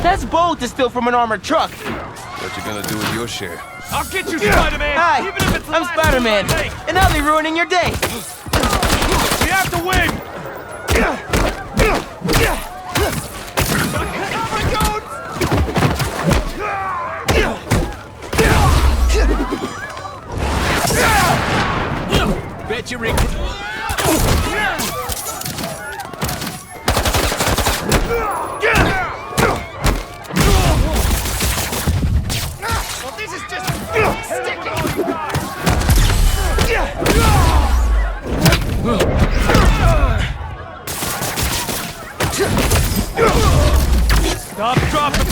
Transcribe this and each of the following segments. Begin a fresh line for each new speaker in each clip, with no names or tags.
That's bold to steal from an armored truck.
What you gonna do with your share?
I'll get you, Spider-Man!
Hi,
Even if it's the
I'm
last
Spider-Man,
move I make.
and I'll be ruining your day.
We have to win! Bet you Rick. Well, this is just sticky. Stop, drop him!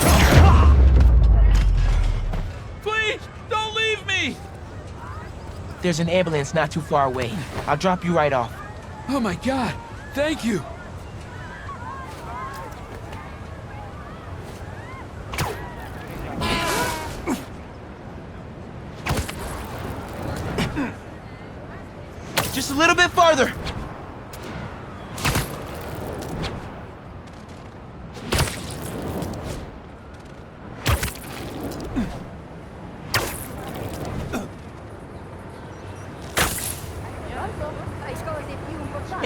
Please, don't leave me!
There's an ambulance not too far away. I'll drop you right off.
Oh my God, thank you!
Just a little bit farther.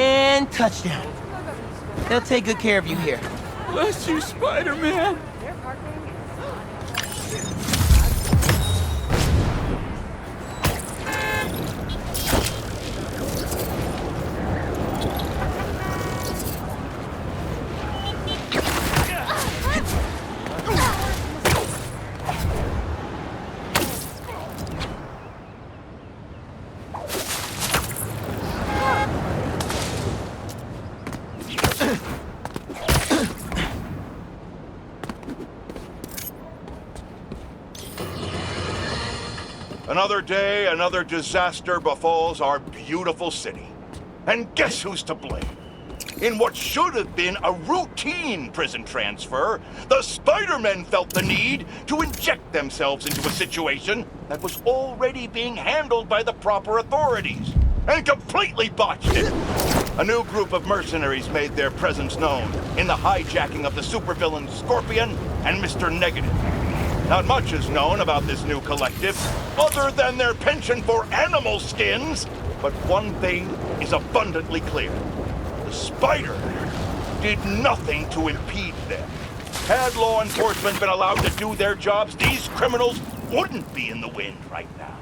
And touchdown. They'll take good care of you here.
Bless you, Spider-Man!
Another day, another disaster befalls our beautiful city. And guess who's to blame? In what should have been a routine prison transfer, the Spider-Men felt the need to inject themselves into a situation that was already being handled by the proper authorities, and completely botched it. A new group of mercenaries made their presence known in the hijacking of the supervillains Scorpion and Mr. Negative. Not much is known about this new collective, other than their penchant for animal skins, but one thing is abundantly clear. The Spider did nothing to impede them. Had law enforcement been allowed to do their jobs, these criminals wouldn't be in the wind right now.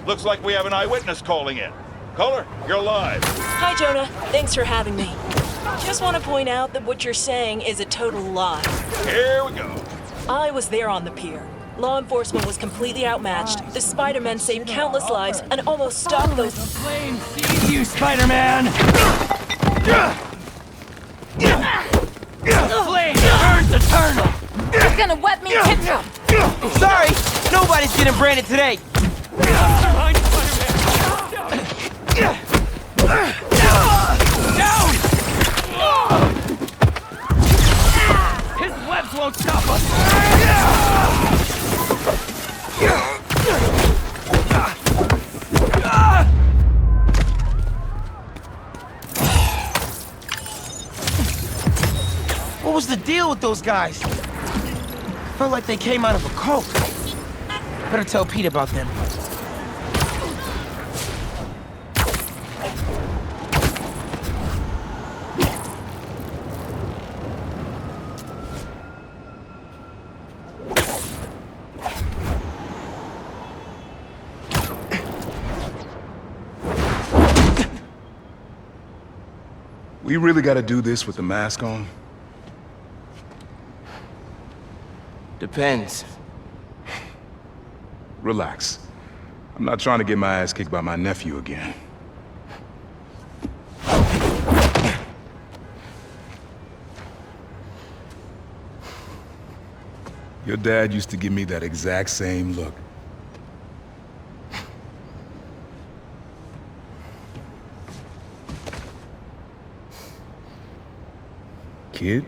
Looks like we have an eyewitness calling in. Caller, you're live.
Hi, Jonah. Thanks for having me. Just want to point out that what you're saying is a total lie.
Here we go.
I was there on the pier. Law enforcement was completely outmatched. The Spider-Men saved countless lives and almost stopped those...
Flame sees you, Spider-Man! Flame burns eternal!
He's gonna wet me tip.
Sorry, nobody's getting branded today.
Behind Spider-Man! Down! His webs won't stop us!
What was the deal with those guys? Felt like they came out of a cult. Better tell Pete about them.
We really gotta do this with the mask on?
Depends.
Relax. I'm not trying to get my ass kicked by my nephew again. Your dad used to give me that exact same look. Kid?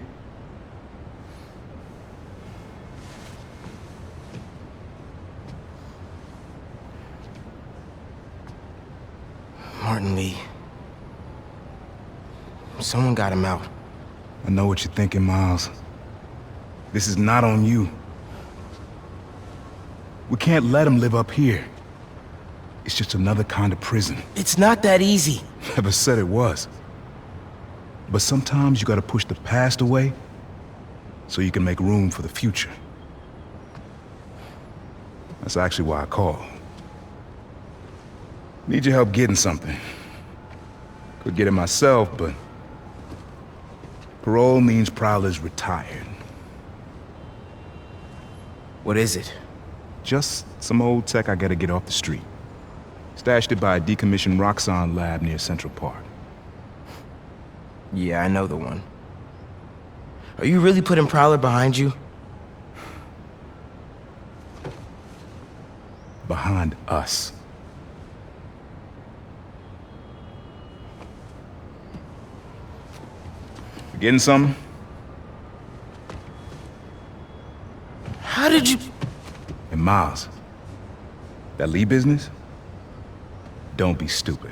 Martin Lee. Someone got him out.
I know what you're thinking, Miles. This is not on you. We can't let him live up here. It's just another kind of prison.
It's not that easy.
Never said it was. But sometimes you gotta push the past away so you can make room for the future. That's actually why I called. Need your help getting something. Could get it myself, but parole means Prowler's retired.
What is it?
Just some old tech I gotta get off the street. Stashed it by a decommissioned Roxxon lab near Central Park.
Yeah, I know the one. Are you really putting Prowler behind you?
Behind us. You getting something?
How did you...
And Miles, that Lee business? Don't be stupid.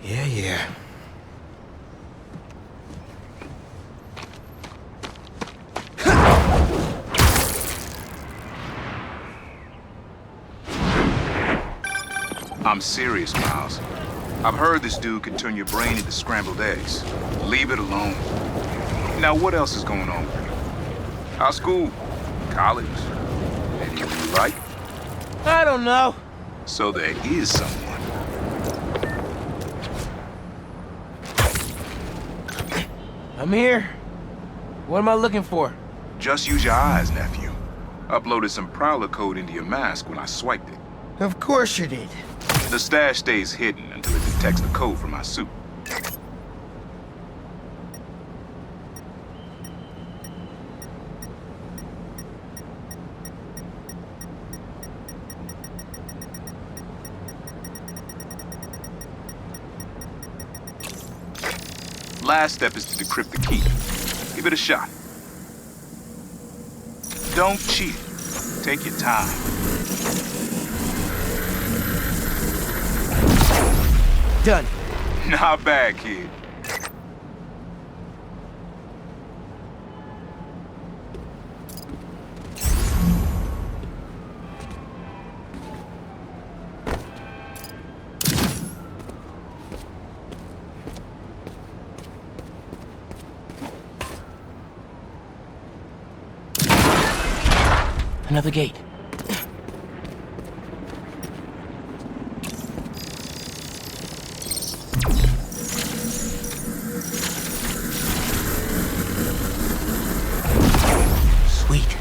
Yeah.
I'm serious, Miles. I've heard this dude can turn your brain into scrambled eggs. Leave it alone. Now, what else is going on with you? How's school? College? Anyone you like?
I don't know.
So there is someone.
I'm here. What am I looking for?
Just use your eyes, nephew. Uploaded some Prowler code into your mask when I swiped it.
Of course you did.
The stash stays hidden until it detects the code from my suit. Last step is to decrypt the key. Give it a shot. Don't cheat. Take your time.
Done.
Not bad, kid.
Another gate. Sweet.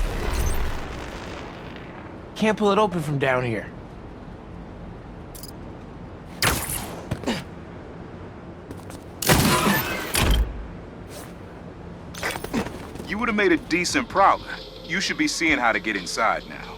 Can't pull it open from down here.
You would have made a decent Prowler. You should be seeing how to get inside now.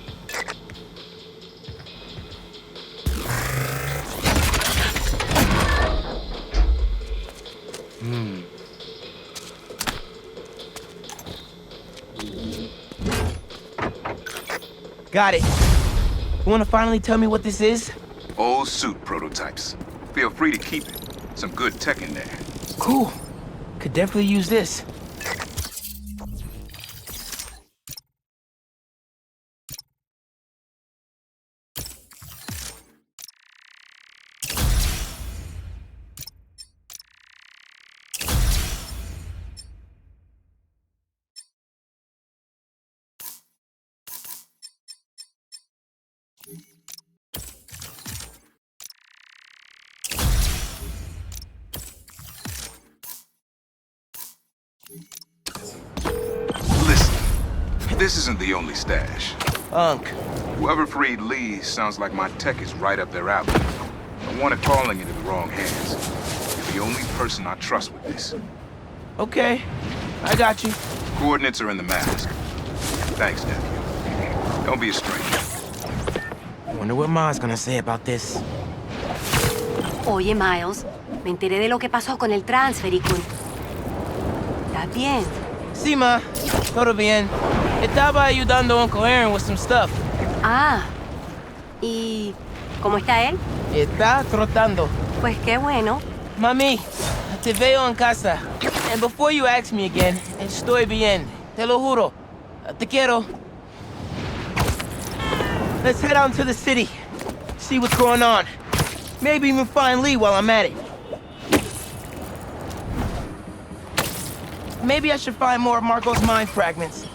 Got it. You wanna finally tell me what this is?
Old suit prototypes. Feel free to keep it. Some good tech in there.
Cool. Could definitely use this.
Listen, this isn't the only stash.
Unc.
Whoever freed Lee sounds like my tech is right up their alley. I want it falling into the wrong hands. You're the only person I trust with this.
Okay. I got you.
Coordinates are in the mask. Thanks, nephew. Don't be a stranger.
Wonder what Ma's gonna say about this.
Oye, Miles, me enteré de lo que pasó con el transfer y con...
¿Estás bien?
Sí, ma. Todo bien. Estaba ayudando a Uncle Aaron with some stuff.
Ah. ¿Y cómo está él?
Está trotando.
Pues qué bueno.
Mami, te veo en casa. And before you ask me again, estoy bien. Te lo juro. Te quiero. Let's head out into the city. See what's going on. Maybe even find Lee while I'm at it. Maybe I should find more of Marco's mind fragments.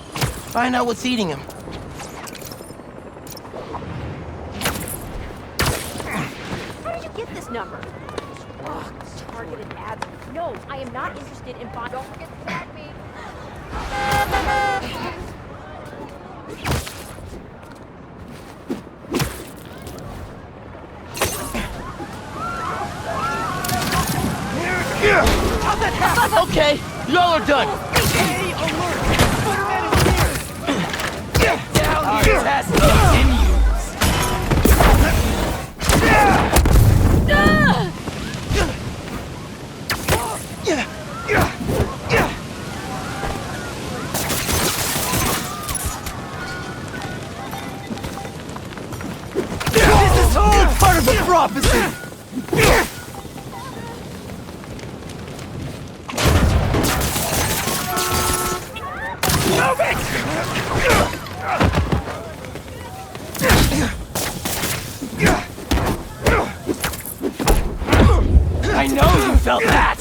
Find out what's eating him.
How did you get this number? Ugh, targeted ads. No, I am not interested in buying. Don't forget to tag me.
Okay, y'all are done.
Hey, alert! Spider-Man is here! Get down
Our
here!
task continues.
This is all part of the prophecy! Move it! I know you felt that!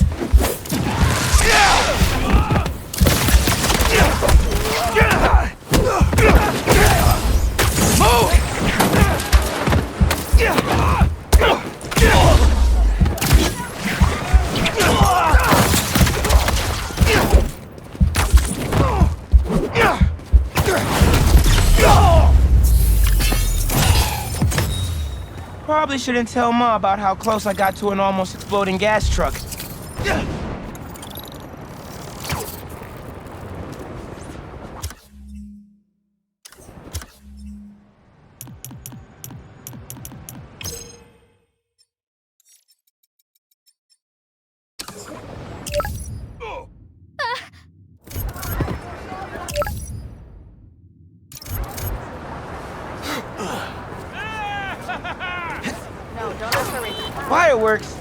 Probably shouldn't tell Ma about how close I got to an almost exploding gas truck. Fireworks?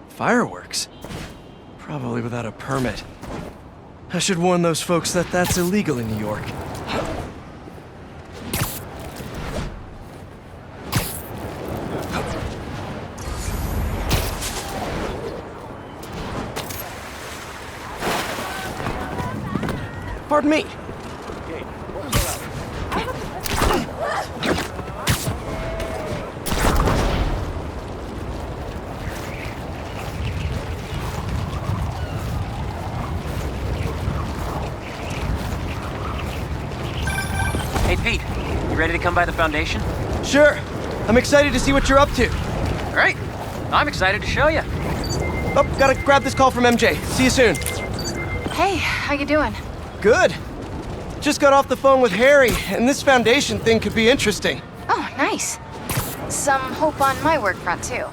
Fireworks? Probably without a permit. I should warn those folks that that's illegal in New York.
Pardon me.
Hey, Pete. You ready to come by the Foundation?
Sure. I'm excited to see what you're up to.
Great. I'm excited to show you.
Oh, gotta grab this call from MJ. See you soon.
Hey, how you doing?
Good. Just got off the phone with Harry, and this Foundation thing could be interesting.
Oh, nice. Some hope on my work front, too.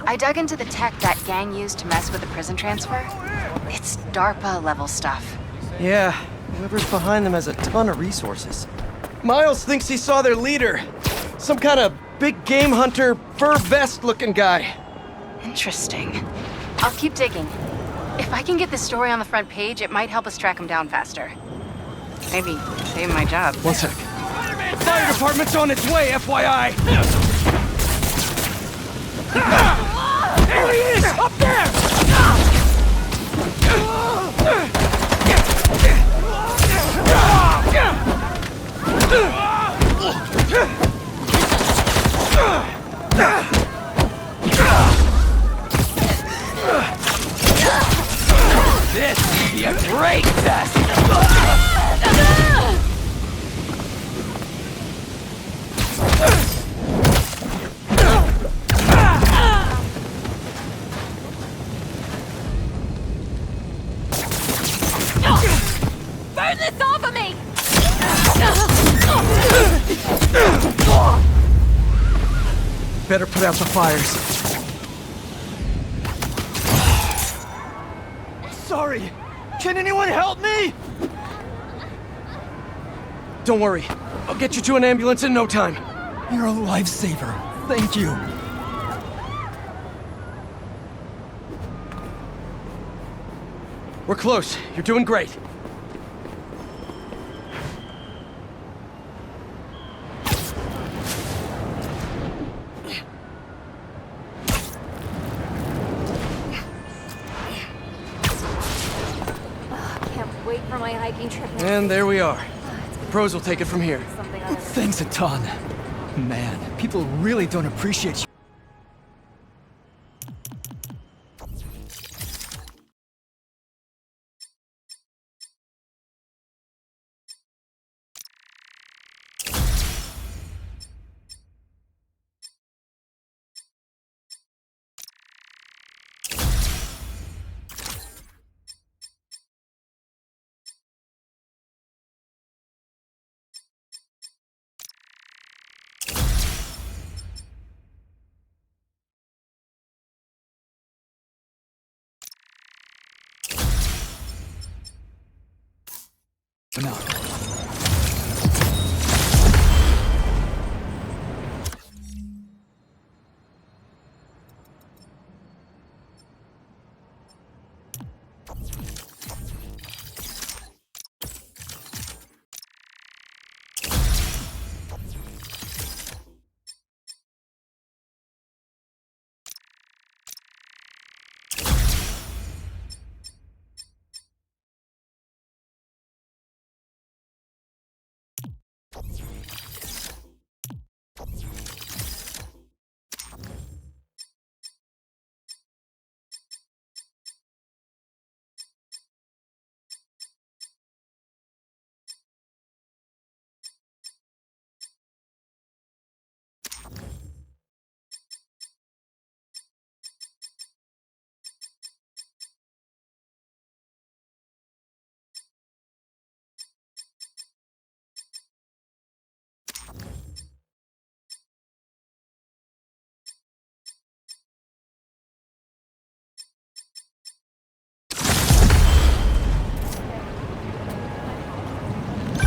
I dug into the tech that gang used to mess with the prison transfer. It's DARPA-level stuff.
Yeah, whoever's behind them has a ton of resources. Miles thinks he saw their leader. Some kind of big game hunter, fur vest-looking guy.
Interesting. I'll keep digging. If I can get this story on the front page, it might help us track him down faster. Maybe save my job.
One sec.
Fire department's on its way, FYI! There he is! Up there! This will be a great test!
Better put out the fires.
Sorry. Can anyone help me?
Don't worry. I'll get you to an ambulance in no time.
You're a lifesaver. Thank you.
We're close. You're doing great.
Can't wait for my hiking trip.
And there we are. The pros will take it from here.
Thanks a ton. Man, people really don't appreciate you. No.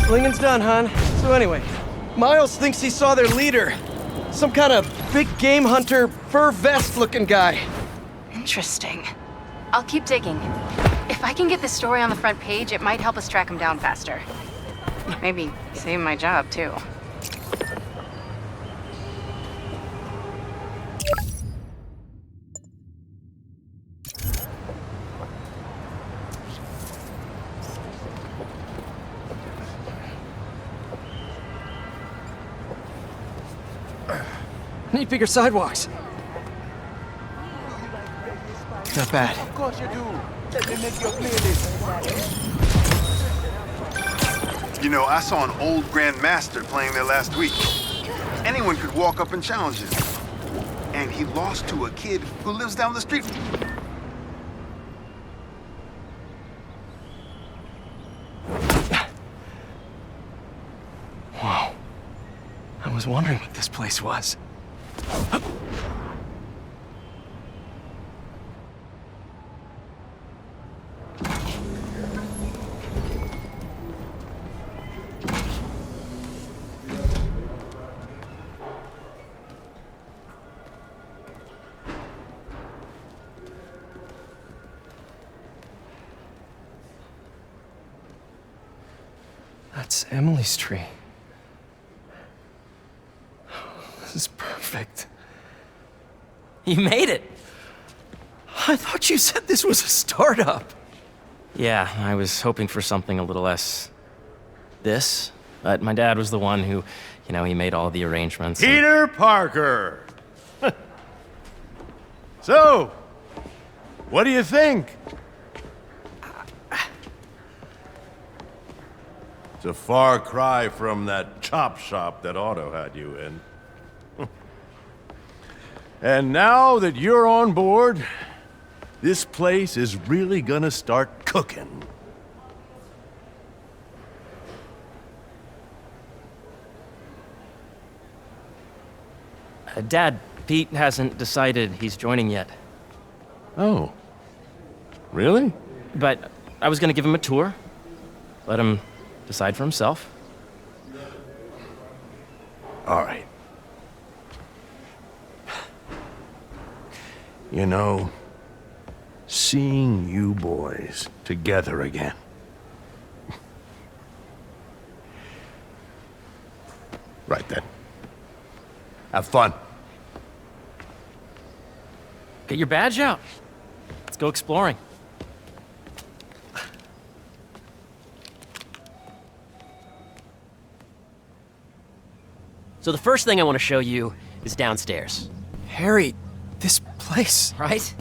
Slinging's done, hon. So anyway, Miles thinks he saw their leader. Some kind of big game hunter, fur vest looking guy.
Interesting. I'll keep digging. If I can get this story on the front page, it might help us track him down faster. Maybe save my job, too.
Need bigger sidewalks. Not bad.
Of course you do. Let me make your playlist.
You know, I saw an old Grand Master playing there last week. Anyone could walk up and challenge him. And he lost to a kid who lives down the street.
Whoa. I was wondering what this place was. That's Emily's tree. This is perfect.
You made it!
I thought you said this was a startup.
Yeah, I was hoping for something a little less... this. But my dad was the one who, he made all the arrangements.
Peter Parker! So, what do you think? It's a far cry from that chop shop that Otto had you in. And now that you're on board, this place is really gonna start cooking.
Dad, Pete hasn't decided he's joining yet.
Oh. Really?
But I was gonna give him a tour. Let him decide for himself.
All right. You know, seeing you boys together again. Right then. Have fun.
Get your badge out. Let's go exploring. So the first thing I want to show you is downstairs.
Harry, this place.
Right?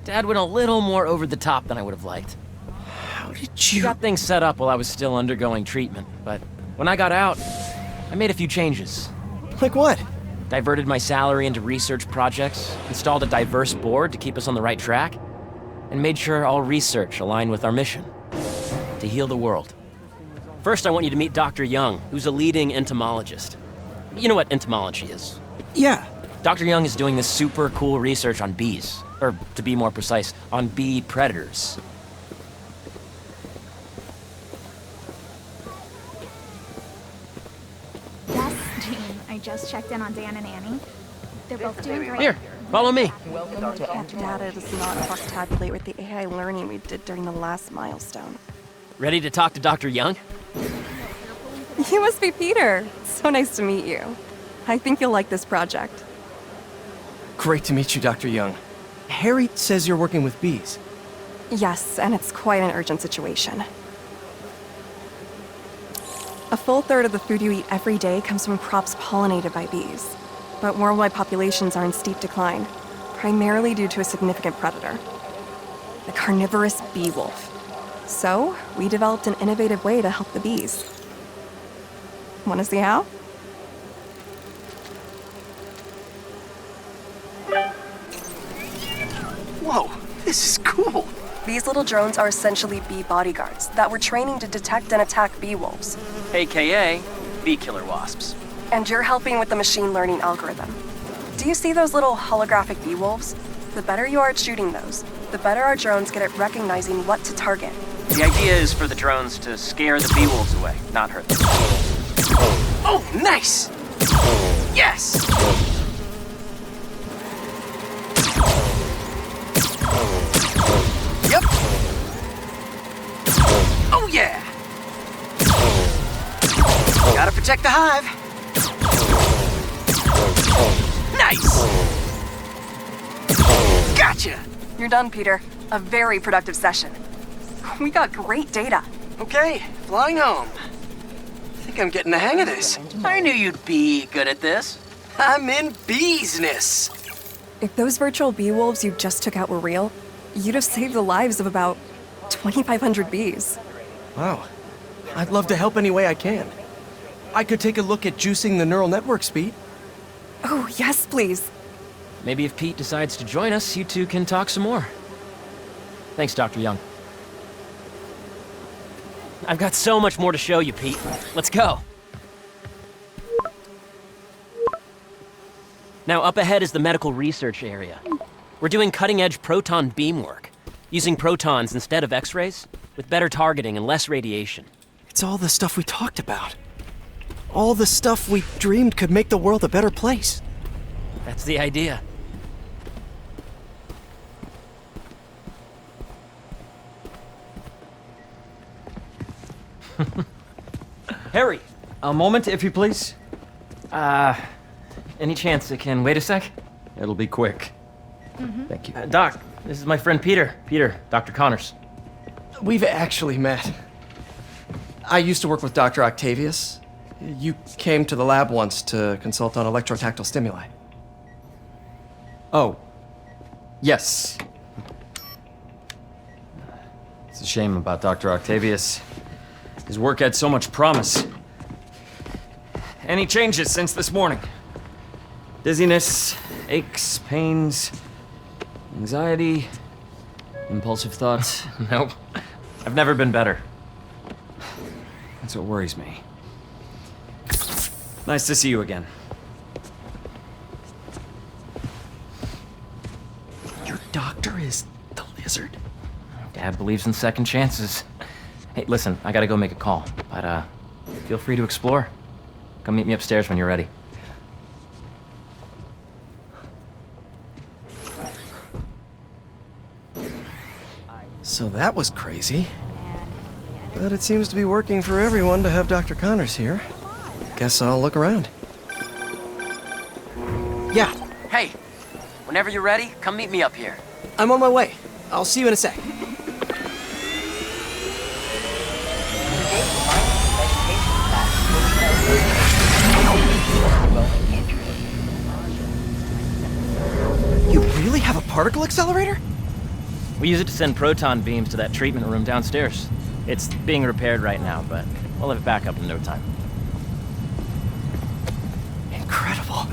Dad went a little more over the top than I would have liked.
How did
He
you...
got things set up while I was still undergoing treatment, but when I got out, I made a few changes.
Like what?
Diverted my salary into research projects, installed a diverse board to keep us on the right track, and made sure all research aligned with our mission, to heal the world. First, I want you to meet Dr. Young, who's a leading entomologist. You know what entomology is?
Yeah.
Dr. Young is doing this super cool research on bees, or to be more precise, on bee predators.
Yes, Jean. I just checked in on Dan and Annie. They're both doing great.
Here, follow me.
Data does not cross-tabulate with the AI learning we did during the last milestone.
Ready to talk to Dr. Young?
You must be Peter. So nice to meet you. I think you'll like this project.
Great to meet you, Dr. Young. Harry says you're working with bees.
Yes, and it's quite an urgent situation. A full third of the food you eat every day comes from crops pollinated by bees. But worldwide populations are in steep decline, primarily due to a significant predator, the carnivorous bee wolf. So, we developed an innovative way to help the bees. Want to see how?
Whoa, this is cool.
These little drones are essentially bee bodyguards that we're training to detect and attack bee wolves.
AKA bee killer wasps.
And you're helping with the machine learning algorithm. Do you see those little holographic bee wolves? The better you are at shooting those, the better our drones get at recognizing what to target.
The idea is for the drones to scare the bee wolves away, not hurt them.
Oh, nice! Yes! Yep! Oh, yeah! Gotta protect the hive. Nice! Gotcha!
You're done, Peter. A very productive session. We got great data.
Okay, flying home. I think I'm getting the hang of this. I knew you'd be good at this. I'm in business.
If those virtual bee wolves you just took out were real, you'd have saved the lives of about 2,500 bees.
Wow. I'd love to help any way I can. I could take a look at juicing the neural network speed.
Oh, yes, please.
Maybe if Pete decides to join us, you two can talk some more. Thanks, Dr. Young. I've got so much more to show you, Pete. Let's go. Now, up ahead is the medical research area. We're doing cutting-edge proton beam work, using protons instead of X-rays, with better targeting and less radiation.
It's all the stuff we talked about. All the stuff we dreamed could make the world a better place.
That's the idea.
Harry, a moment, if you please.
Any chance it can wait a sec?
It'll be quick. Thank you.
Doc, this is my friend Peter. Peter, Dr. Connors.
We've actually met. I used to work with Dr. Octavius. You came to the lab once to consult on electrotactile stimuli.
Oh. Yes. It's a shame about Dr. Octavius. His work had so much promise. Any changes since this morning? Dizziness, aches, pains, anxiety, impulsive thoughts?
Nope. I've never been better.
That's what worries me. Nice to see you again.
is the lizard?
Dad believes in second chances. Hey, listen, I gotta go make a call, but feel free to explore. Come meet me upstairs when you're ready.
So that was crazy. But it seems to be working for everyone to have Dr. Connors here. Guess I'll look around. Yeah,
Hey, whenever you're ready, come meet me up here.
I'm on my way. I'll see you in a sec. You really have a particle accelerator?
We use it to send proton beams to that treatment room downstairs. It's being repaired right now, but we'll have it back up in no time.
Incredible.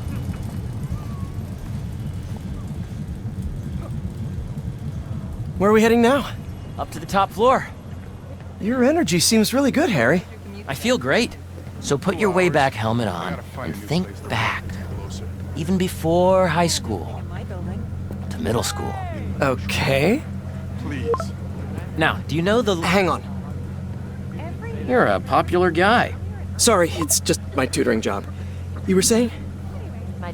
Where are we heading now?
Up to the top floor.
Your energy seems really good, Harry.
I feel great. So put your way back helmet on and think back. Even before high school. To middle school.
Okay.
Please.
Now, do you know the...
Hang on.
You're a popular guy.
Sorry, it's just my tutoring job. You were saying?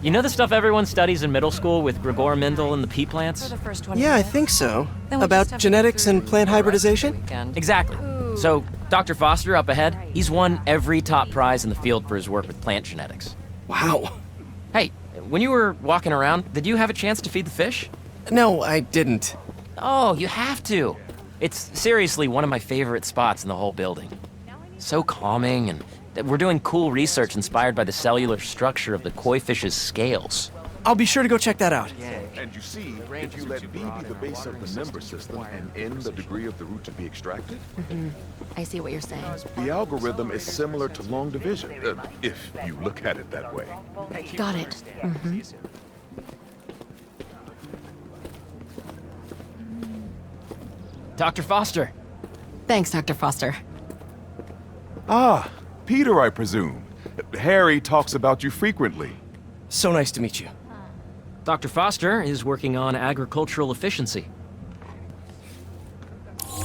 You know the stuff everyone studies in middle school with Gregor Mendel and the pea plants?
Yeah, I think so. About genetics and plant hybridization?
Exactly. So, Dr. Foster up ahead, he's won every top prize in the field for his work with plant genetics.
Wow.
Hey, when you were walking around, did you have a chance to feed the fish?
No, I didn't.
Oh, you have to. It's seriously one of my favorite spots in the whole building. So calming, and we're doing cool research inspired by the cellular structure of the koi fish's scales.
I'll be sure to go check that out.
And you see, if you let B be the base of the member system and N the degree of the root to be extracted,
I see what you're saying.
the algorithm is similar to long division, if you look at it that way.
Got it.
Dr. Foster.
Thanks, Dr. Foster.
Ah, Peter, I presume. Harry talks about you frequently.
So nice to meet you.
Dr. Foster is working on agricultural efficiency.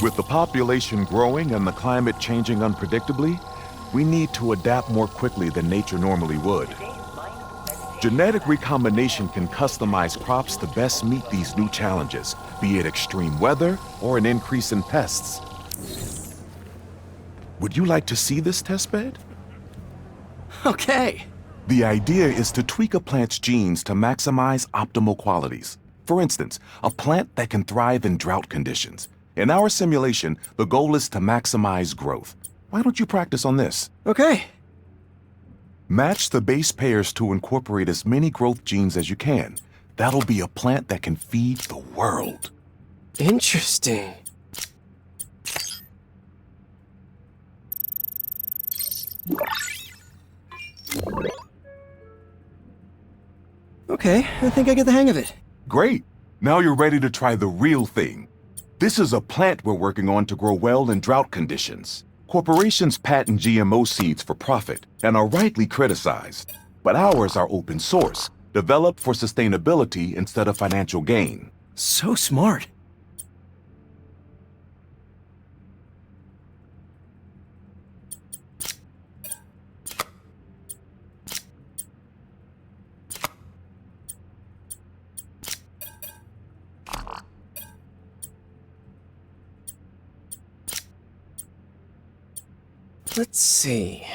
With the population growing and the climate changing unpredictably, we need to adapt more quickly than nature normally would. Genetic recombination can customize crops to best meet these new challenges, be it extreme weather or an increase in pests. Would you like to see this testbed?
Okay.
The idea is to tweak a plant's genes to maximize optimal qualities. For instance, a plant that can thrive in drought conditions. In our simulation, the goal is to maximize growth. Why don't you practice on this?
Okay.
Match the base pairs to incorporate as many growth genes as you can. That'll be a plant that can feed the world.
Interesting. Okay, I think I get the hang of it.
Great. Now you're ready to try the real thing. This is a plant we're working on to grow well in drought conditions. Corporations patent GMO seeds for profit and are rightly criticized. But ours are open source, developed for sustainability instead of financial gain.
So smart. Let's see.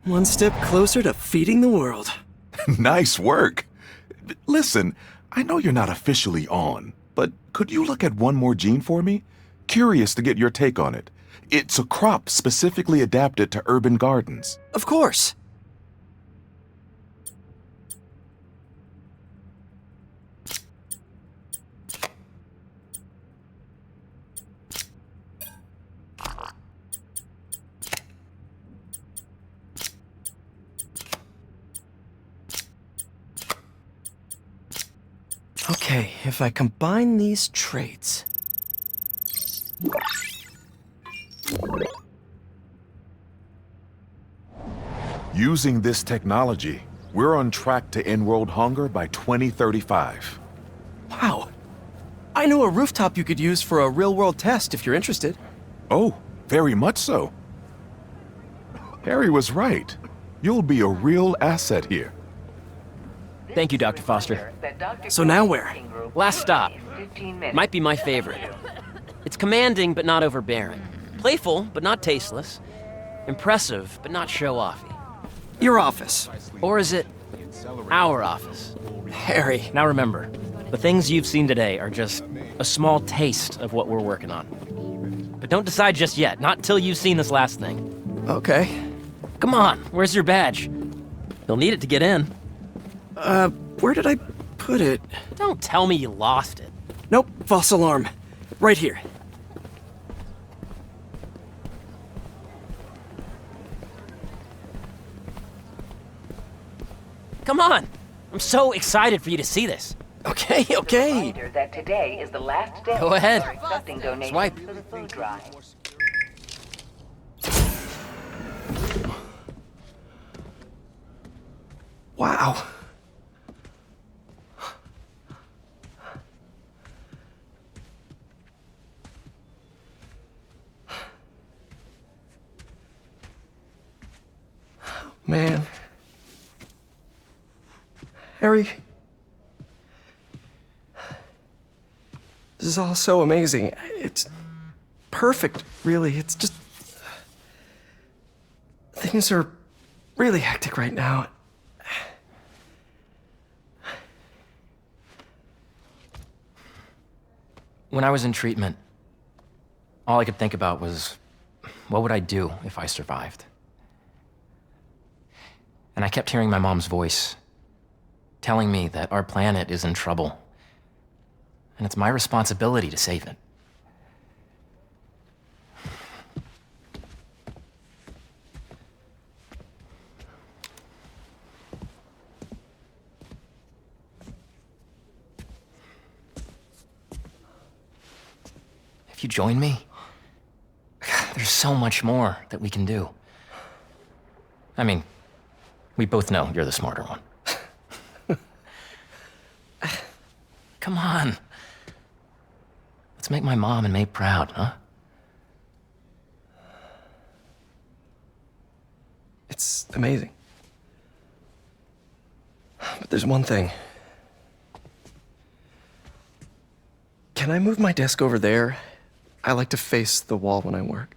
One step closer to feeding the world.
Nice work. Listen, I know you're not officially on, but could you look at one more gene for me? Curious to get your take on it. It's a crop specifically adapted to urban gardens.
Of course. Okay, if I combine these traits...
Using this technology, we're on track to end world hunger by 2035.
Wow. I know a rooftop you could use for a real-world test if you're interested.
Oh, very much so. Harry was right. You'll be a real asset here.
Thank you, Dr. Foster.
So now where?
Last stop. Might be my favorite. It's commanding, but not overbearing. Playful, but not tasteless. Impressive, but not show-offy.
Your office.
Or is it our office?
Harry.
Now remember, the things you've seen today are just a small taste of what we're working on. But don't decide just yet, not until you've seen this last thing.
Okay.
Come on, where's your badge? You'll need it to get in.
Where did I put it?
Don't tell me you lost it.
Nope, false alarm. Right here.
Come on! I'm so excited for you to see this.
Okay.
Reminder that today is the last day.
Go ahead.
for accepting donations
Swipe.
to the food drive.
Wow. Man. Harry. This is all so amazing. It's perfect, really. It's just... Things are really hectic right now.
When I was in treatment, all I could think about was, what would I do if I survived? And I kept hearing my mom's voice, telling me that our planet is in trouble, and it's my responsibility to save it. If you join me, there's so much more that we can do. I mean, we both know you're the smarter one. Come on. Let's make my mom and May proud, huh?
It's amazing. But there's one thing. Can I move my desk over there? I like to face the wall when I work.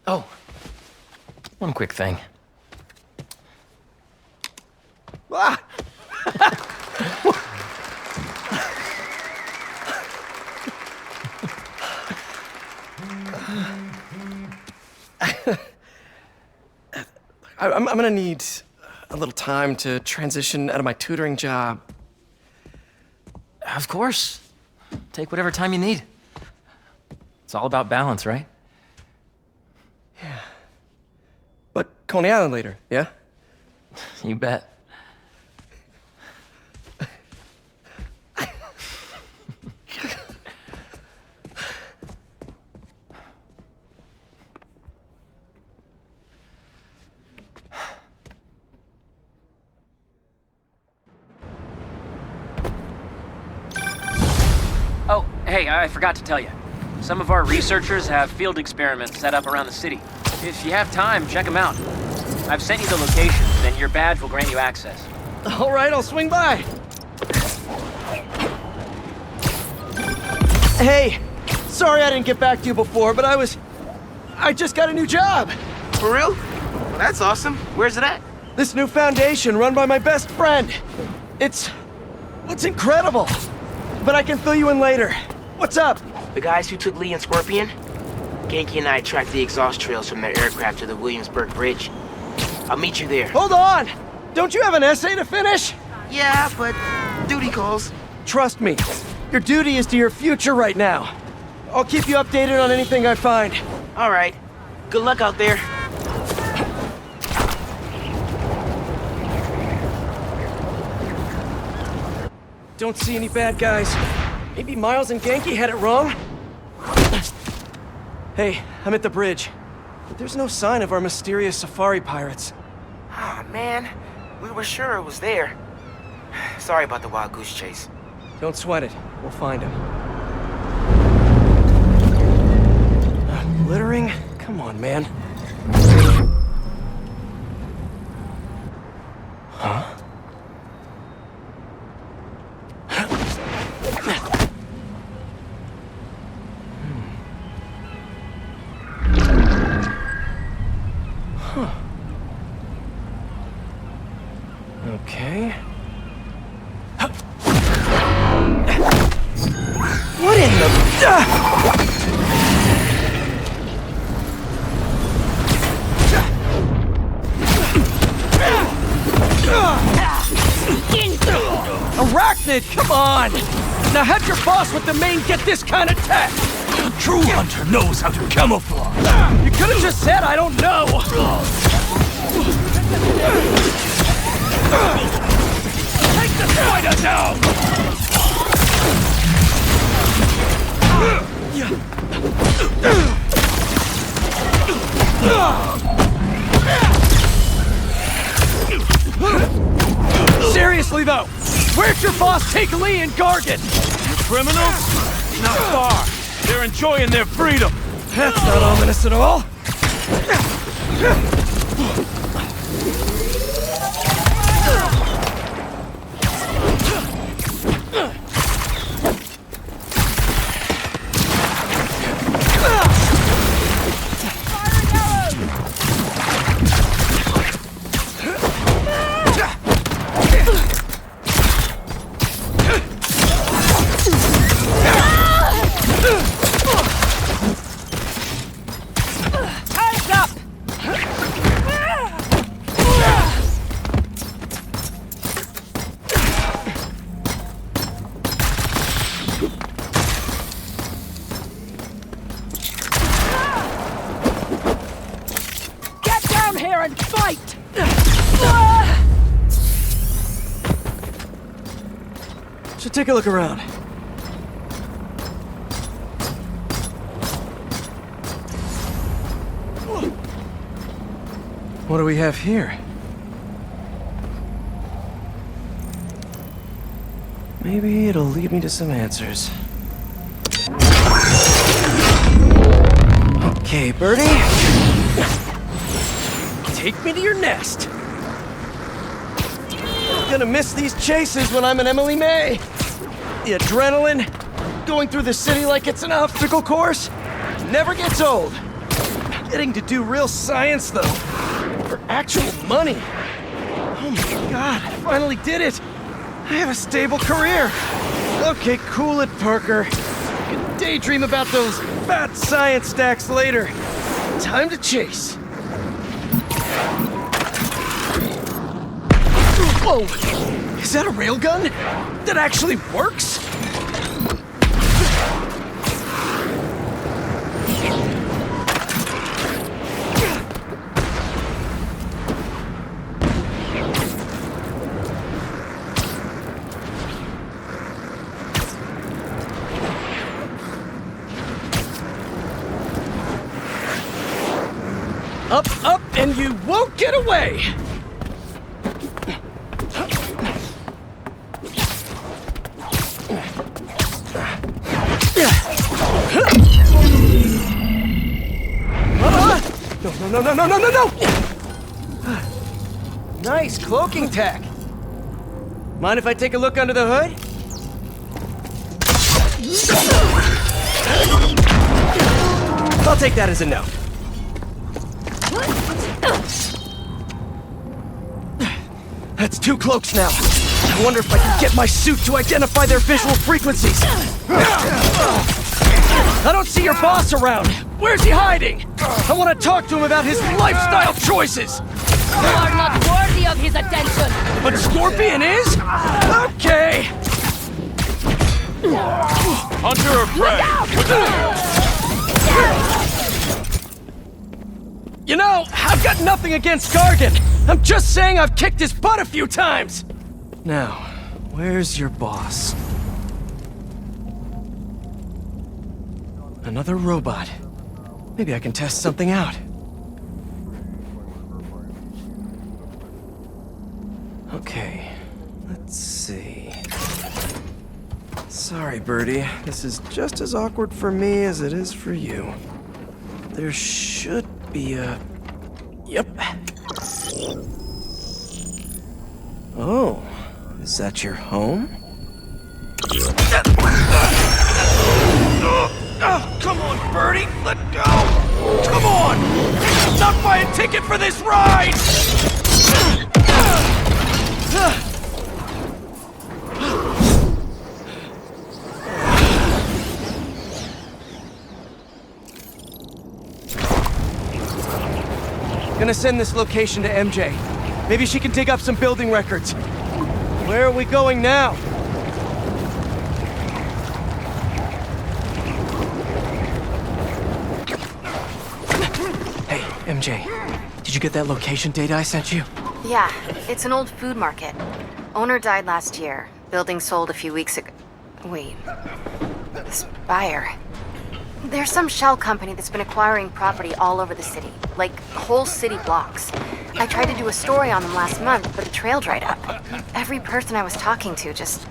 Oh, one quick thing.
Ah! I'm gonna need a little time to transition out of my tutoring job.
Of course. Take whatever time you need. It's all about balance, right?
Yeah. But Coney Island later, yeah?
You bet. Oh, hey, I forgot to tell you. Some of our researchers have field experiments set up around the city. If you have time, check them out. I've sent you the locations, and your badge will grant you access.
All right, I'll swing by. Hey, sorry I didn't get back to you before, but I just got a new job.
For real? Well, that's awesome. Where's it at?
This new foundation run by my best friend. It's incredible. But I can fill you in later. What's up?
The guys who took Lee and Scorpion? Genki and I tracked the exhaust trails from their aircraft to the Williamsburg Bridge. I'll meet you there.
Hold on! Don't you have an essay to finish?
Yeah, but duty calls.
Trust me, your duty is to your future right now. I'll keep you updated on anything I find.
All right. Good luck out there.
Don't see any bad guys. Maybe Miles and Genki had it wrong? Hey, I'm at the bridge. But there's no sign of our mysterious safari pirates.
Ah, man. We were sure it was there. Sorry about the wild goose chase.
Don't sweat it. We'll find him. Littering? Come on, man. Huh? Okay. What in the... Arachnid, come on! Now have your boss with the main get this kind of tech!
A true hunter knows how to camouflage.
You could have just said I don't know!
Take the spider down!
Seriously though, where'd your boss take Lee and Gargan?
You criminals? Not far. They're enjoying their freedom.
That's not ominous at all. Should take a look around. What do we have here? Maybe it'll lead me to some answers. Okay, Birdie. Take me to your nest. Gonna miss these chases when I'm an Emily May. The adrenaline, going through the city like it's an obstacle course, never gets old. Getting to do real science, though, for actual money. Oh my God, I finally did it. I have a stable career. Okay, cool it, Parker. You can daydream about those fat science stacks later. Time to chase. Whoa! Is that a railgun? That actually works? Up, up, and you won't get away! No! Nice cloaking tech. Mind if I take a look under the hood? I'll take that as a no. That's 2 cloaks now. I wonder if I can get my suit to identify their visual frequencies. I don't see your boss around. Where's he hiding? I want to talk to him about his lifestyle choices.
You are not worthy of his attention!
But Scorpion is? Okay.
Hunter or prey?
You know, I've got nothing against Gargan. I'm just saying I've kicked his butt a few times. Now, where's your boss? Another robot. Maybe I can test something out. Okay, let's see. Sorry, Birdie. This is just as awkward for me as it is for you. There should be a... Yep. Oh, is that your home? Oh, come on, Birdie! Let go! Come on! Not buy a ticket for this ride! Gonna send this location to MJ. Maybe she can dig up some building records. Where are we going now? Hey, MJ. Did you get that location data I sent you?
Yeah, it's an old food market. Owner died last year. Building sold a few weeks ago. Wait. Spire. There's some shell company that's been acquiring property all over the city. Like, whole city blocks. I tried to do a story on them last month, but the trail dried up. Every person I was talking to just...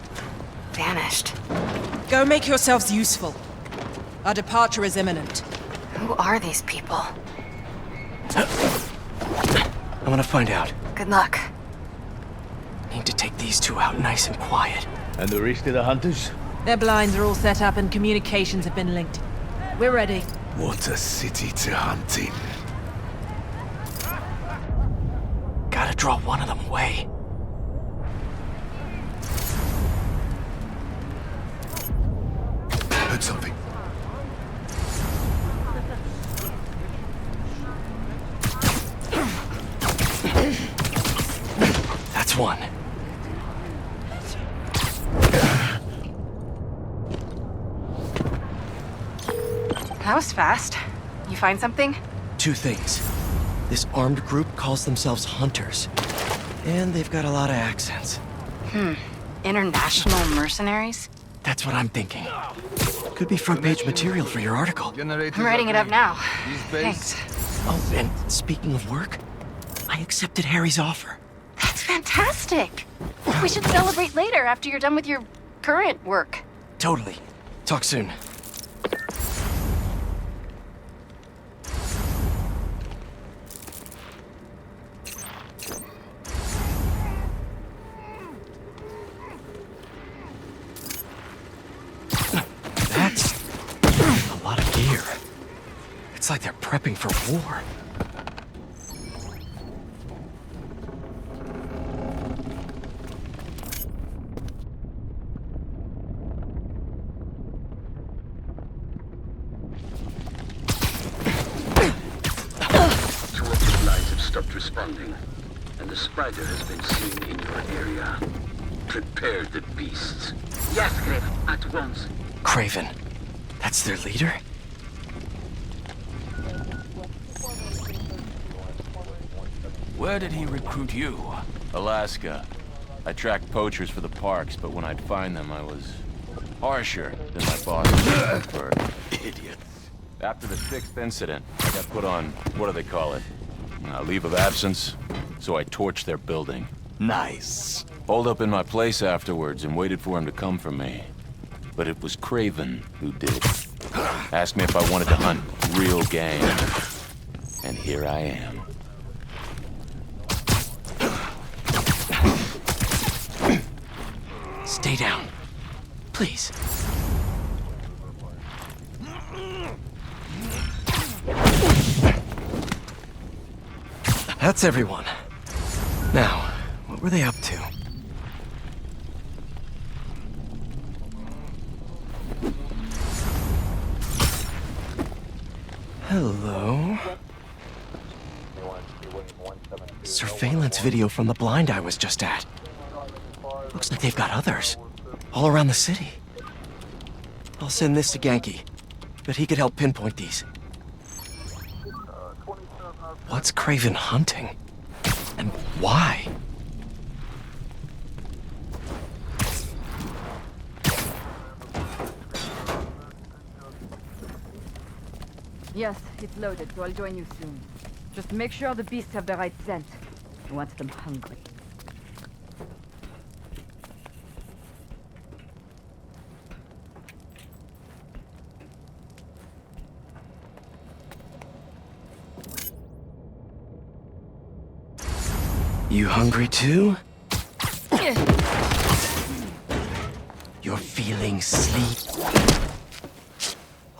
vanished.
Go make yourselves useful. Our departure is imminent.
Who are these people?
I'm gonna find out.
Good luck.
Need to take these 2 out nice and quiet.
And the rest of the hunters?
Their blinds are all set up and communications have been linked. We're ready.
What a city to hunt in.
Gotta draw one of them away.
Heard something.
That's one.
That was fast. You find something?
2 things. This armed group calls themselves Hunters. And they've got a lot of accents.
International mercenaries?
That's what I'm thinking. Could be front page material for your article.
I'm writing it up now. Thanks.
Oh, and speaking of work, I accepted Harry's offer.
That's fantastic! We should celebrate later after you're done with your current work.
Totally. Talk soon. That's a lot of gear. It's like they're prepping for war.
Stopped responding, and the spider has been seen in your area. Prepare the beasts. Yes, Craven, at once.
Craven. That's their leader?
Where did he recruit you? Alaska. I tracked poachers for the parks, but when I'd find them, I was harsher than my boss preferred. Idiots. After the 6th incident, I got put on, what do they call it? Leave of absence, so I torched their building.
Nice.
Holed up in my place afterwards and waited for him to come for me. But it was Craven who did. Asked me if I wanted to hunt real game. And here I am.
Stay down. Please. That's everyone. Now, what were they up to? Hello? Surveillance video from the blind I was just at. Looks like they've got others. All around the city. I'll send this to Genki. Bet he could help pinpoint these. What's Craven hunting? And why?
Yes, it's loaded, so I'll join you soon. Just make sure the beasts have the right scent. I want them hungry.
You hungry too? You're feeling sleep?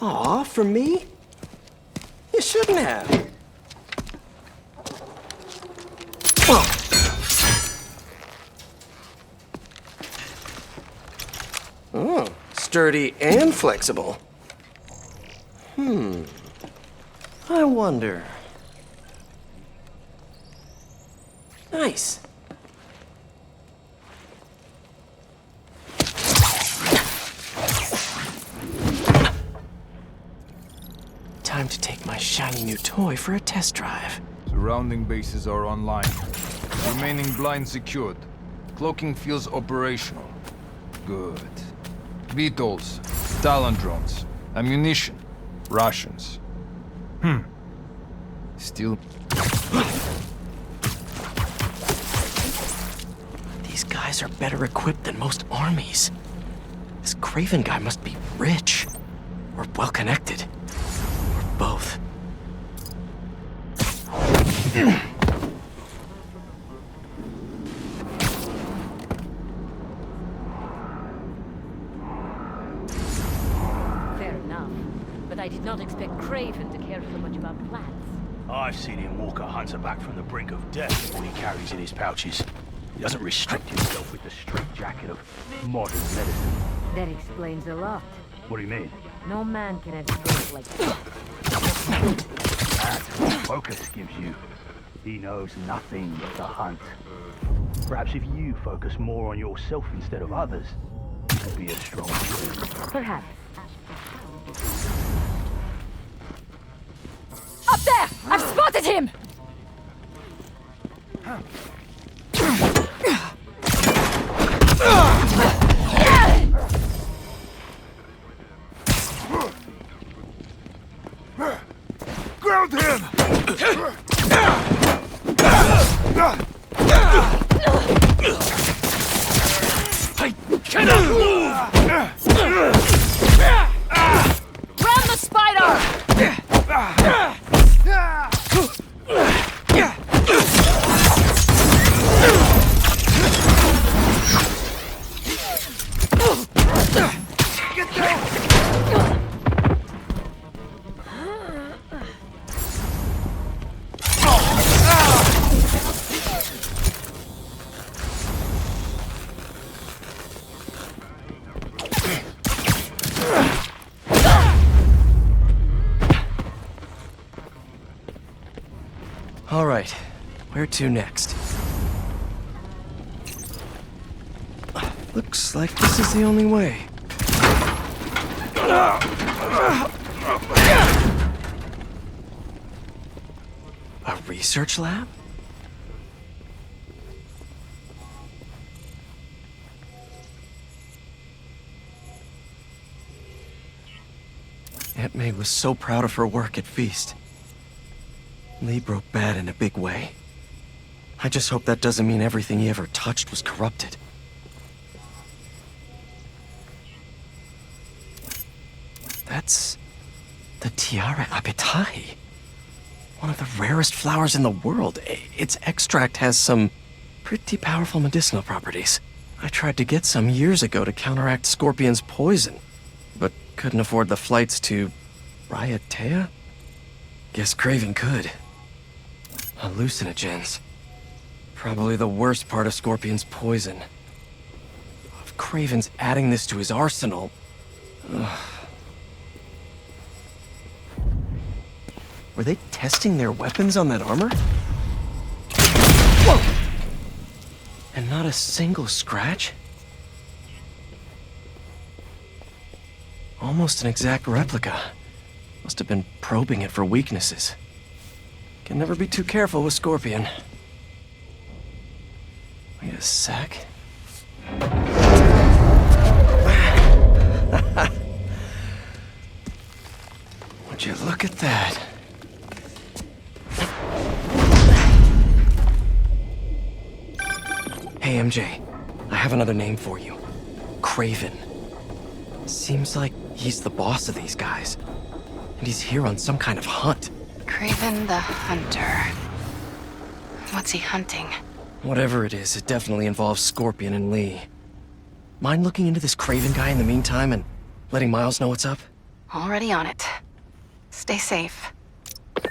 Aw, for me? You shouldn't have. Oh, sturdy and flexible. I wonder. Nice. Time to take my shiny new toy for a test drive.
Surrounding bases are online. Remaining blind secured. Cloaking fields operational. Good. Beetles, Talon drones, ammunition, rations. Still...
These guys are better equipped than most armies. This Craven guy must be rich. Or well-connected. Or both.
Fair enough. But I did not expect Craven to care so much about plants.
I've seen him walk a hunter back from the brink of death when he carries in his pouches. He doesn't restrict himself with the straitjacket of modern medicine.
That explains a lot.
What do you mean?
No man can have strength like that.
That's what focus gives you. He knows nothing but the hunt. Perhaps if you focus more on yourself instead of others, you could be as strong as you.
Perhaps.
Up there! I've spotted him!
Ground him!
I cannot move! Grab the spider!
Get down!
All right, where to next? Looks like this is the only way. A research lab? Aunt May was so proud of her work at Feast. Lee broke bad in a big way. I just hope that doesn't mean everything he ever touched was corrupted. That's the Tiara Apitai. One of the rarest flowers in the world. Its extract has some pretty powerful medicinal properties. I tried to get some years ago to counteract Scorpion's poison, but couldn't afford the flights to Raiatea? Guess Craven could. Hallucinogens. Probably the worst part of Scorpion's poison. If Kraven's adding this to his arsenal... Ugh. Were they testing their weapons on that armor? Whoa! And not a single scratch? Almost an exact replica. Must have been probing it for weaknesses. Can never be too careful with Scorpion. Wait a sec. Would you look at that? Hey, MJ. I have another name for you. Kraven. Seems like he's the boss of these guys. And he's here on some kind of hunt.
Kraven the Hunter. What's he hunting?
Whatever it is, it definitely involves Scorpion and Lee. Mind looking into this Kraven guy in the meantime and letting Miles know what's up?
Already on it. Stay safe.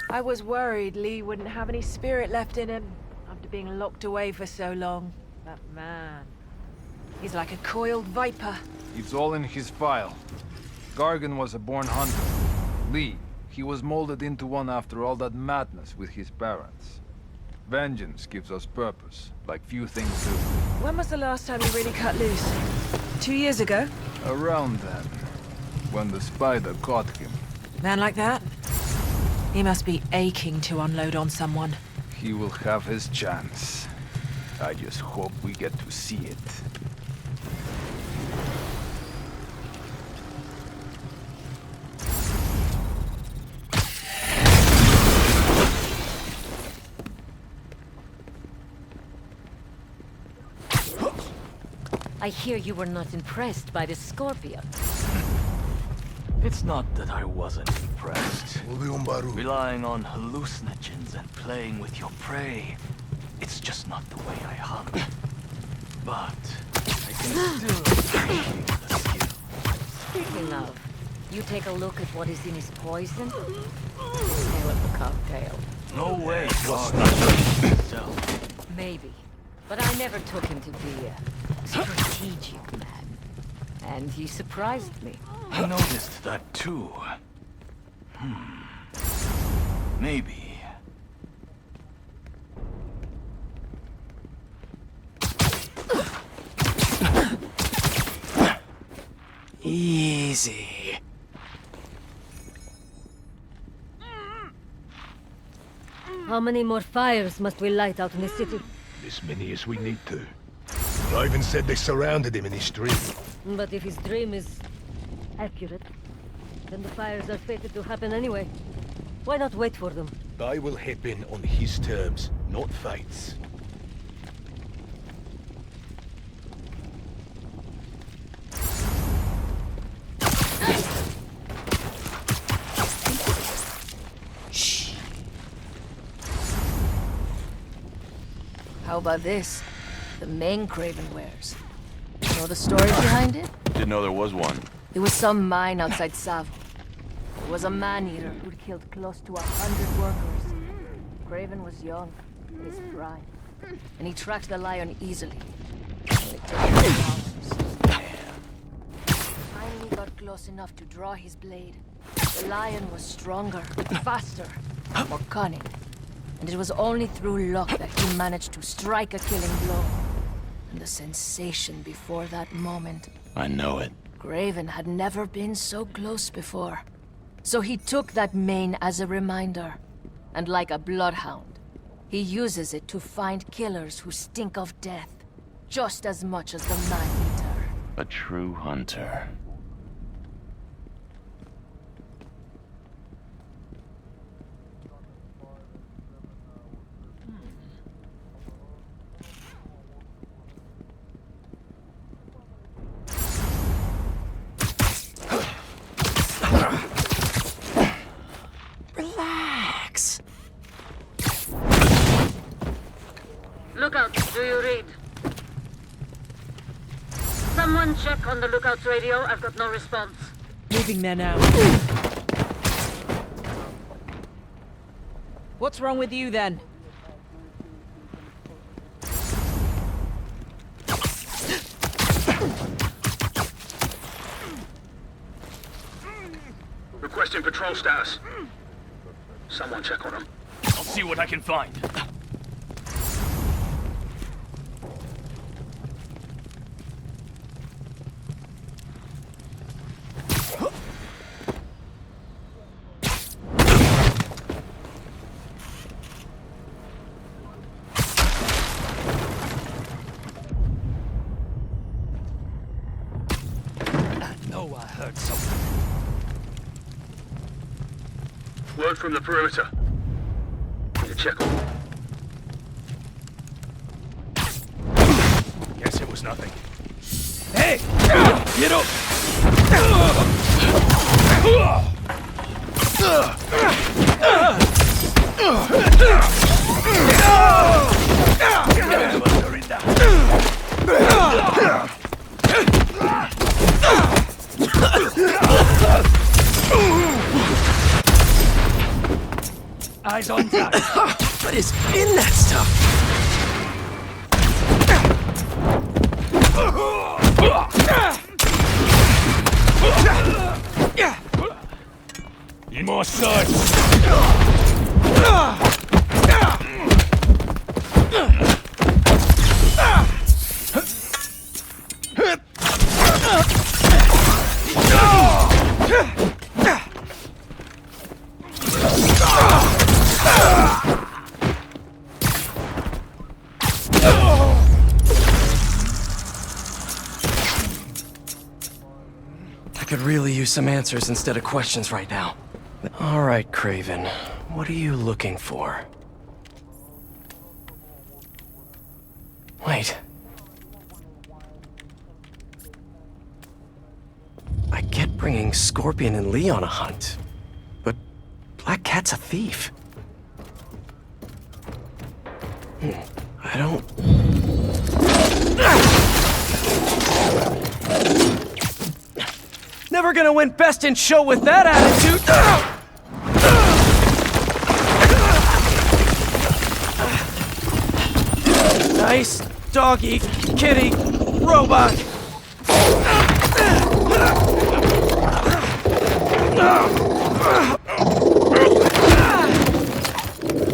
I was worried Lee wouldn't have any spirit left in him after being locked away for so long. That man. He's like a coiled viper.
It's all in his file. Gargan was a born hunter. Lee, he was molded into one after all that madness with his parents. Vengeance gives us purpose, like few things do.
When was the last time you really cut loose? 2 years ago?
Around then, when the spider caught him.
Man like that? He must be aching to unload on someone.
He will have his chance. I just hope we get to see it.
I hear you were not impressed by the Scorpion.
It's not that I wasn't impressed. Relying on hallucinogens and playing with your prey. It's just not the way I hunt. But I can still appreciate the skill.
Speaking of, you take a look at what is in his poison? Hell of a cocktail.
No way, God.
Maybe. But I never took him to be a strategic man. And he surprised me.
I noticed that too. Maybe.
Easy.
How many more fires must we light out in the city?
As many as we need to. Raven said they surrounded him in his dream.
But if his dream is accurate, then the fires are fated to happen anyway. Why not wait for them?
I will hip in on his terms, not fate's.
How about this? The main Kraven wears. Know the story behind it?
Didn't know there was one.
There was some mine outside Savo. There was a man-eater who'd killed close to 100 workers. Kraven was young, in his prime, and he tracked the lion easily. Finally got close enough to draw his blade. The lion was stronger, faster, more cunning. And it was only through luck that he managed to strike a killing blow. And the sensation before that moment.
I know it.
Kraven had never been so close before. So he took that mane as a reminder. And like a bloodhound, he uses it to find killers who stink of death, just as much as the man-eater.
A true hunter.
Relax.
Lookout, do you read? Someone check on the lookout's radio. I've got no response.
Moving there now. What's wrong with you then?
missing patrol status. Someone check on him.
I'll see what I can find.
I heard something.
Word from the perimeter. Need to check on him.
Guess it was nothing.
Hey! Get up! Eyes on top. What is in that stuff?
More swords.
I could really use some answers instead of questions right now. All right, Craven. What are you looking for? Wait. I get bringing Scorpion and Lee on a hunt, but Black Cat's a thief. I don't... Never gonna win Best in Show with that attitude! Nice doggy, kitty, robot!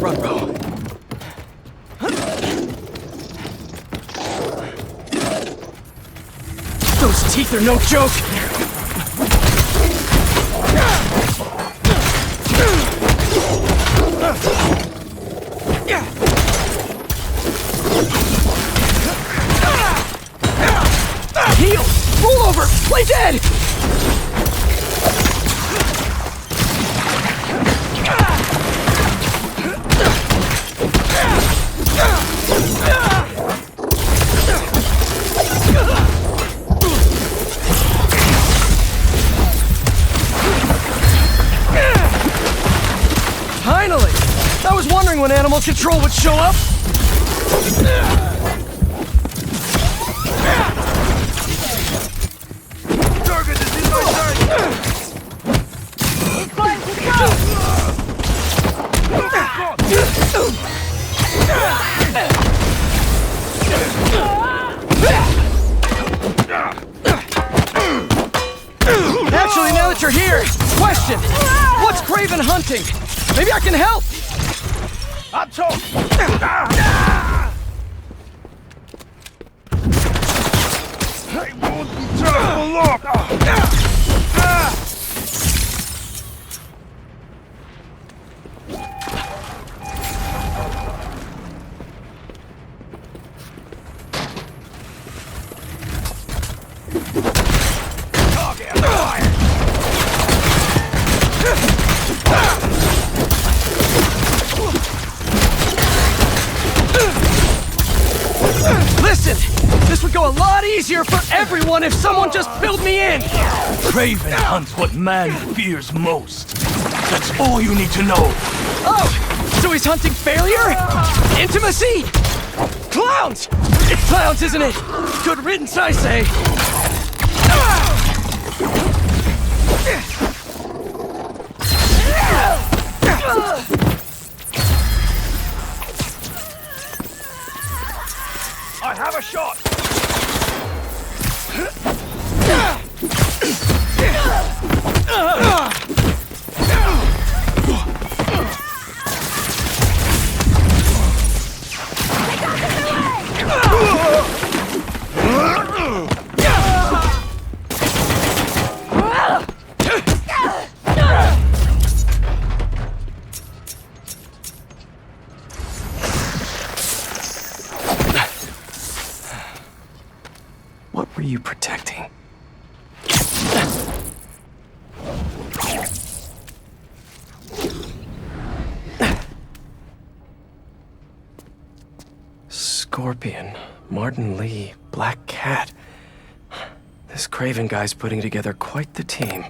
Run, bro. Those teeth are no joke! Heal! Roll over! Play dead! Finally! I was wondering when Animal Control would show up!
Target is in my sight!
It's going to go!
Actually, now that you're here, question! What's Craven hunting? Maybe I can help!
I'm told! I won't be turned for long!
Listen! This would go a lot easier for everyone if someone just filled me in!
Craven hunts what man fears most. That's all you need to know.
Oh! So he's hunting failure? Intimacy? Clowns! It's clowns, isn't it? Good riddance, I say!
I have a shot!
were you protecting? Scorpion, Martin Lee, Black Cat. This Craven guy's putting together quite the team.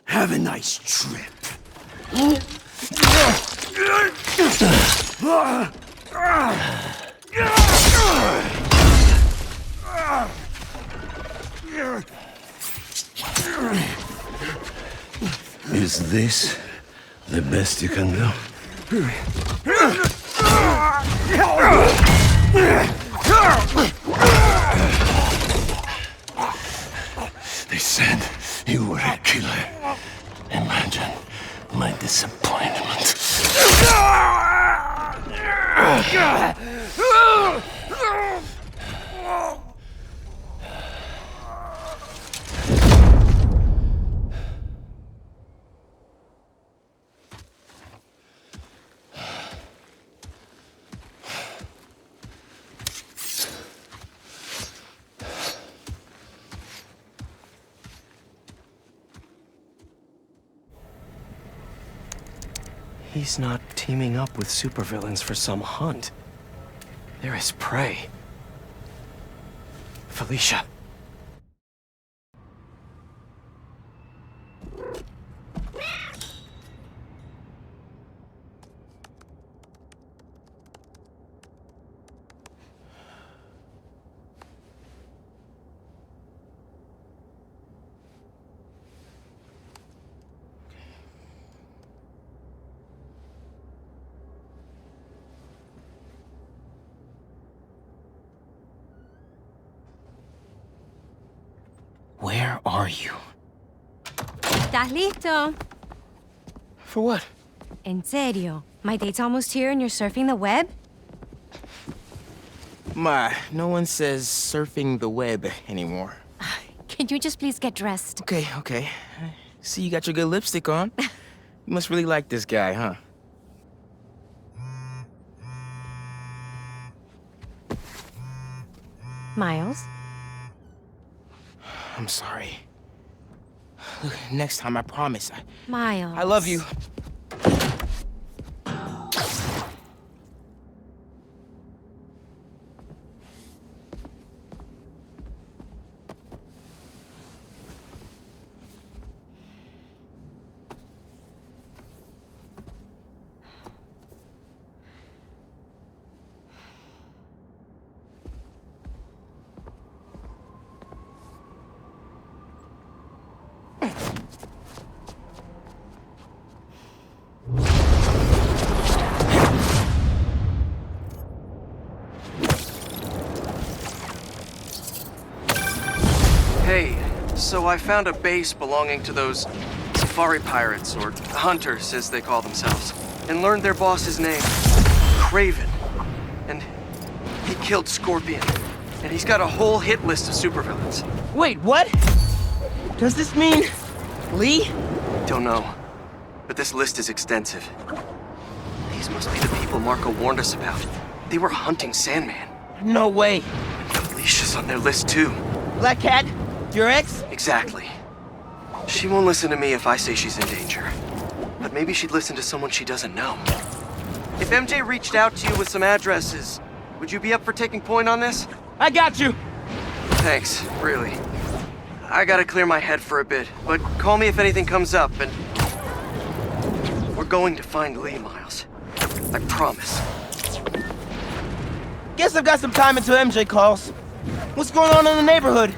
Have a nice trip.
Is this the best you can do? They said you were a killer. Imagine my disappointment.
He's not teaming up with supervillains for some hunt. There is prey. Felicia. Where are you?
¿Estás listo?
For what?
En serio. My date's almost here and you're surfing the web?
Ma, no one says surfing the web anymore.
Can you just please get dressed?
Okay. See, you got your good lipstick on. You must really like this guy, huh?
Miles?
I'm sorry. Look, next time, I promise.
Miles.
I love you.
Hey, so I found a base belonging to those safari pirates, or hunters as they call themselves, and learned their boss's name, Craven. And he killed Scorpion. And he's got a whole hit list of supervillains.
Wait, what? Does this mean Lee?
Don't know, but this list is extensive. These must be the people Marco warned us about. They were hunting Sandman.
No way.
Felicia's on their list too.
Black Cat? Your ex?
Exactly. She won't listen to me if I say she's in danger. But maybe she'd listen to someone she doesn't know. If MJ reached out to you with some addresses, would you be up for taking point on this?
I got you.
Thanks, really. I gotta clear my head for a bit, but call me if anything comes up, and... We're going to find Lee, Miles. I promise.
Guess I've got some time until MJ calls. What's going on in the neighborhood?